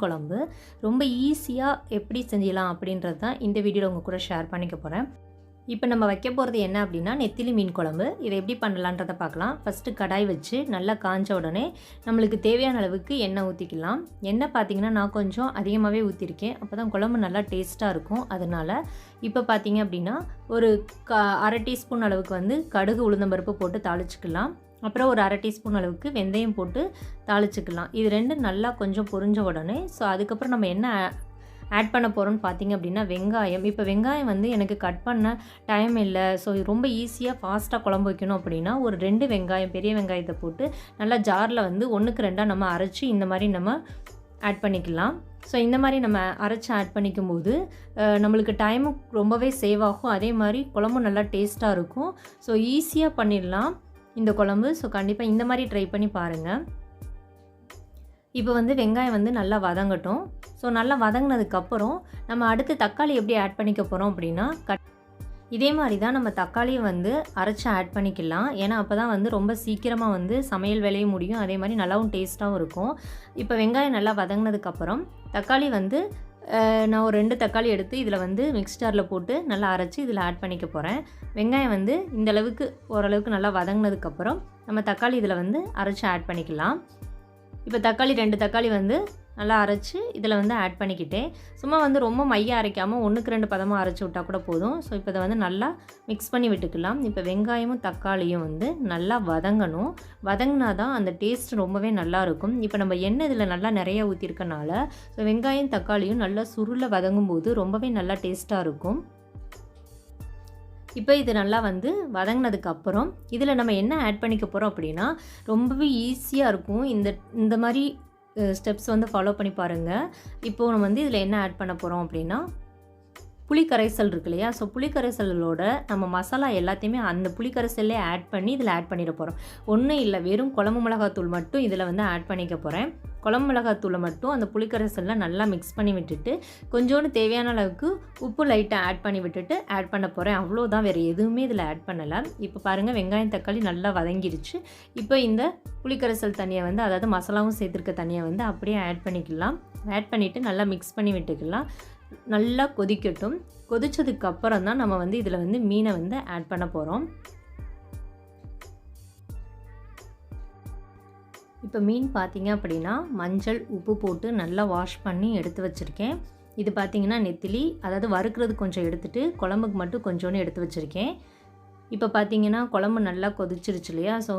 குழம்பு ரொம்ப ஈஸியாக எப்படி செஞ்சிடலாம் அப்படின்றது தான் இந்த வீடியோவில் உங்கள் கூட ஷேர் பண்ணிக்க போகிறேன். இப்போ நம்ம வைக்க போகிறது என்ன அப்படின்னா நெத்திலி மீன் குழம்பு. இதை எப்படி பண்ணலான்றதை பார்க்கலாம். ஃபஸ்ட்டு கடாய் வச்சு நல்லா காஞ்ச உடனே நம்மளுக்கு தேவையான அளவுக்கு எண்ணெய் ஊற்றிக்கலாம். எண்ணெய் பார்த்திங்கன்னா நான் கொஞ்சம் அதிகமாகவே ஊற்றிருக்கேன், அப்போ தான் குழம்பு நல்லா டேஸ்ட்டாக இருக்கும். அதனால் இப்போ பார்த்திங்க அப்படின்னா ஒரு அரை டீஸ்பூன் அளவுக்கு வந்து கடுகு உளுந்தம்பருப்பு போட்டு தாளிச்சிக்கலாம். அப்புறம் ஒரு அரை டீஸ்பூன் அளவுக்கு வெந்தயம் போட்டு தாளிச்சிக்கலாம். இது ரெண்டும் நல்லா கொஞ்சம் பொரிஞ்ச உடனே அதுக்கப்புறம் நம்ம என்ன ஆட் பண்ண போகிறோம்னு பார்த்திங்க அப்படின்னா வெங்காயம். இப்போ வெங்காயம் வந்து எனக்கு கட் பண்ண டைம் இல்லை, ஸோ ரொம்ப ஈஸியாக ஃபாஸ்ட்டாக குழம்பு வைக்கணும் அப்படின்னா ஒரு 2 வெங்காயம் பெரிய வெங்காயத்தை போட்டு நல்லா ஜாரில் வந்து 1க்கு 2 நம்ம அரைச்சி இந்த மாதிரி நம்ம ஆட் பண்ணிக்கலாம். ஸோ இந்த மாதிரி நம்ம அரைச்சி ஆட் பண்ணிக்கும்போது நம்மளுக்கு டைமும் ரொம்பவே சேவ் ஆகும், அதே மாதிரி குழம்பும் நல்லா டேஸ்ட்டாக இருக்கும். ஸோ ஈஸியாக பண்ணிடலாம் இந்த குழம்பு. ஸோ கண்டிப்பாக இந்த மாதிரி ட்ரை பண்ணி பாருங்கள். இப்போ வந்து வெங்காயம் வந்து நல்லா வதங்கட்டும். ஸோ நல்லா வதங்கினதுக்கப்புறம் நம்ம அடுத்து தக்காளி எப்படி ஆட் பண்ணிக்க போகிறோம் அப்படின்னா இதே மாதிரி தான் நம்ம தக்காளியை வந்து அரைச்சி ஆட் பண்ணிக்கலாம். ஏன்னா அப்போ தான் வந்து ரொம்ப சீக்கிரமாக வந்து சமையல் வேலையும் முடியும், அதே மாதிரி நல்லாவும் டேஸ்ட்டாகவும் இருக்கும். இப்போ வெங்காயம் நல்லா வதங்கினதுக்கப்புறம் தக்காளி வந்து நான் ஒரு 2 தக்காளி எடுத்து இதில் வந்து மிக்ஸ் ஜாரில் போட்டு நல்லா அரைச்சி இதில் ஆட் பண்ணிக்க போகிறேன். வெங்காயம் வந்து இந்தளவுக்கு ஓரளவுக்கு நல்லா வதங்கினதுக்கப்புறம் நம்ம தக்காளி இதில் வந்து அரைச்சி ஆட் பண்ணிக்கலாம். இப்போ தக்காளி 2 தக்காளி வந்து நல்லா அரைச்சி இதில் வந்து ஆட் பண்ணிக்கிட்டேன். சும்மா வந்து ரொம்ப மையாக அரைக்காமல் 1க்கு 2 பதமாக அரைச்சி விட்டால் கூட போதும். ஸோ இப்போ இதை வந்து நல்லா மிக்ஸ் பண்ணி விட்டுக்கலாம். இப்போ வெங்காயமும் தக்காளியும் வந்து நல்லா வதங்கணும். வதங்கினா தான் அந்த டேஸ்ட் ரொம்பவே நல்லாயிருக்கும். இப்போ நம்ம எண்ணெய் இதில் நல்லா நிறைய ஊற்றிருக்கனால ஸோ வெங்காயம் தக்காளியும் நல்லா சுருள வதங்கும்போது ரொம்பவே நல்லா டேஸ்ட்டாக இருக்கும். இப்போ இது நல்லா வந்து வதங்கினதுக்கப்புறம் இதில் நம்ம என்ன ஆட் பண்ணிக்க போகிறோம் அப்படின்னா ரொம்பவே ஈஸியாக இருக்கும். இந்த மாதிரி ஸ்டெப்ஸ் வந்து ஃபாலோ பண்ணி பாருங்கள். இப்போது நம்ம வந்து இதில் என்ன ஆட் பண்ண போகிறோம் அப்படின்னா புளிக்கரைசல் இருக்கு இல்லையா, ஸோ புளிக்கரைசலோட நம்ம மசாலா எல்லாத்தையுமே அந்த புளிக்கரைசல்லே ஆட் பண்ணி இதில் ஆட் பண்ணிட போகிறோம். ஒன்றும் இல்லை, வெறும் குழம்பு மிளகாத்தூள் மட்டும் இதில் வந்து ஆட் பண்ணிக்க போகிறேன். குழம்பு மிளகாத்தூளை மட்டும் அந்த புளிக்கரைசலில் நல்லா மிக்ஸ் பண்ணி விட்டுட்டு கொஞ்சோண்டு தேவையான அளவுக்கு உப்பு லைட்டாக ஆட் பண்ணி விட்டுட்டு ஆட் பண்ண போகிறேன். அவ்வளோதான், வேறு எதுவுமே இதில் ஆட் பண்ணலை. இப்போ பாருங்கள் வெங்காயம் தக்காளி நல்லா வதங்கிடுச்சு. இப்போ இந்த புளிக்கரைசல் தண்ணியை வந்து அதாவது மசாலாவும் சேர்த்துருக்க தண்ணியை வந்து அப்படியே ஆட் பண்ணிக்கலாம். ஆட் பண்ணிவிட்டு நல்லா மிக்ஸ் பண்ணி விட்டுக்கலாம். நல்லா கொதிக்கட்டும். கொதிச்சதுக்கப்புறம் தான் நம்ம வந்து இதில் வந்து மீனை வந்து ஆட் பண்ண போகிறோம். இப்போ மீன் பார்த்திங்க அப்படின்னா மஞ்சள் உப்பு போட்டு நல்லா வாஷ் பண்ணி எடுத்து வச்சுருக்கேன். இது பார்த்திங்கன்னா நெத்திலி, அதாவது வறுக்கிறது கொஞ்சம் எடுத்துகிட்டு குழம்புக்கு மட்டும் கொஞ்சோன்னு எடுத்து வச்சுருக்கேன். இப்போ பார்த்திங்கன்னா குழம்பு நல்லா கொதிச்சிருச்சு இல்லையா, ஸோ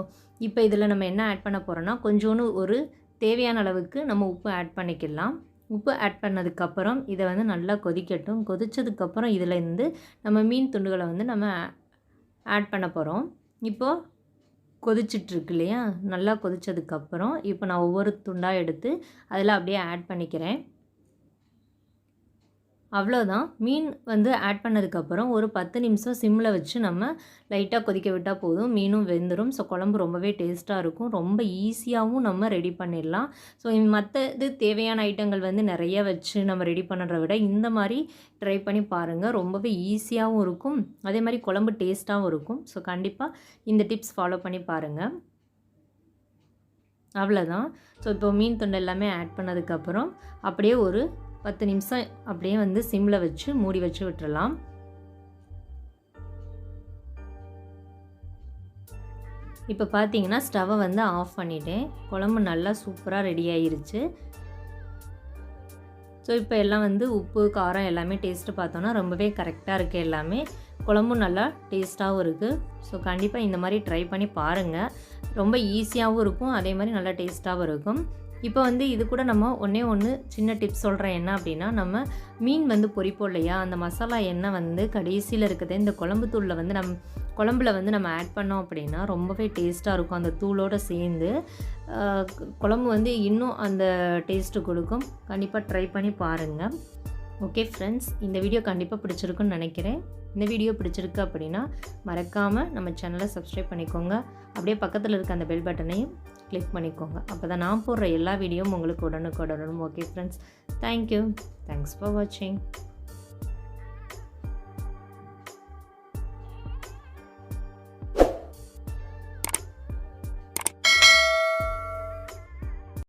இப்போ இதில் நம்ம என்ன ஆட் பண்ண போகிறோன்னா கொஞ்சோன்னு ஒரு தேவையான அளவுக்கு நம்ம உப்பு ஆட் பண்ணிக்கலாம். உப்பு ஆட் பண்ணதுக்கப்புறம் இதை வந்து நல்லா கொதிக்கட்டும். கொதித்ததுக்கப்புறம் இதில் இருந்து நம்ம மீன் துண்டுகளை வந்து நம்ம ஆட் பண்ண போகிறோம். இப்போது கொதிச்சிட்ருக்கு இல்லையா, நல்லா கொதித்ததுக்கப்புறம் இப்போ நான் ஒவ்வொரு துண்டாக எடுத்து அதில் அப்படியே ஆட் பண்ணிக்கிறேன். அவ்வளோதான். மீன் வந்து ஆட் பண்ணதுக்கப்புறம் ஒரு 10 நிமிஷம் சிம்மில் வச்சு நம்ம லைட்டாக கொதிக்க விட்டால் போதும், மீனும் வெந்துடும். ஸோ குழம்பு ரொம்பவே டேஸ்ட்டாக இருக்கும். ரொம்ப ஈஸியாகவும் நம்ம ரெடி பண்ணிடலாம். ஸோ மற்றது தேவையான ஐட்டங்கள் வந்து நிறைய வச்சு நம்ம ரெடி பண்ணுறத விட இந்த மாதிரி ட்ரை பண்ணி பாருங்கள். ரொம்பவே ஈஸியாகவும் இருக்கும், அதே மாதிரி குழம்பு டேஸ்ட்டாகவும் இருக்கும். ஸோ கண்டிப்பாக இந்த டிப்ஸ் ஃபாலோ பண்ணி பாருங்கள். அவ்வளோதான். ஸோ இப்போ மீன் துண்டு எல்லாமே ஆட் பண்ணதுக்கப்புறம் அப்படியே ஒரு 10 நிமிஷம் அப்படியே வந்து சிம்மில் வச்சு மூடி வச்சு விட்டுறலாம். இப்போ பார்த்தீங்கன்னா ஸ்டவ்வை வந்து ஆஃப் பண்ணிட்டேன். குழம்பு நல்லா சூப்பராக ரெடி ஆயிருச்சு. ஸோ இப்போ எல்லாம் வந்து உப்பு காரம் எல்லாமே டேஸ்ட்டு பார்த்தோன்னா ரொம்பவே கரெக்டாக இருக்குது. எல்லாமே குழம்பும் நல்லா டேஸ்ட்டாகவும் இருக்குது. ஸோ கண்டிப்பாக இந்த மாதிரி ட்ரை பண்ணி பாருங்கள். ரொம்ப ஈஸியாகவும் இருக்கும், அதே மாதிரி நல்லா டேஸ்ட்டாகவும் இருக்கும். இப்போ வந்து இது கூட நம்ம ஒன்று சின்ன டிப்ஸ் சொல்கிறேன். என்ன அப்படின்னா நம்ம மீன் வந்து பொரிப்போம் இல்லையா, அந்த மசாலா எண்ணெய் வந்து கடைசியில் இருக்குது இந்த குழம்பு தூளில் வந்து குழம்புல வந்து நம்ம ஆட் பண்ணோம் அப்படின்னா ரொம்பவே டேஸ்ட்டாக இருக்கும். அந்த தூளோடு சேர்ந்து குழம்பு வந்து இன்னும் அந்த டேஸ்ட்டு கொடுக்கும். கண்டிப்பாக ட்ரை பண்ணி பாருங்கள். ஓகே ஃப்ரெண்ட்ஸ், இந்த வீடியோ கண்டிப்பாக பிடிச்சிருக்குன்னு நினைக்கிறேன். இந்த வீடியோ பிடிச்சிருக்கு அப்படின்னா மறக்காமல் நம்ம சேனலை சப்ஸ்கிரைப் பண்ணிக்கோங்க. அப்படியே பக்கத்தில் இருக்க அந்த பெல் பட்டனையும் கிளிக் பண்ணிக்கோங்க. அப்போ தான் நான் போடுற எல்லா வீடியோவும் உங்களுக்கு உடனுக்குடனும். Okay friends, thank you. Thanks for வாட்சிங்.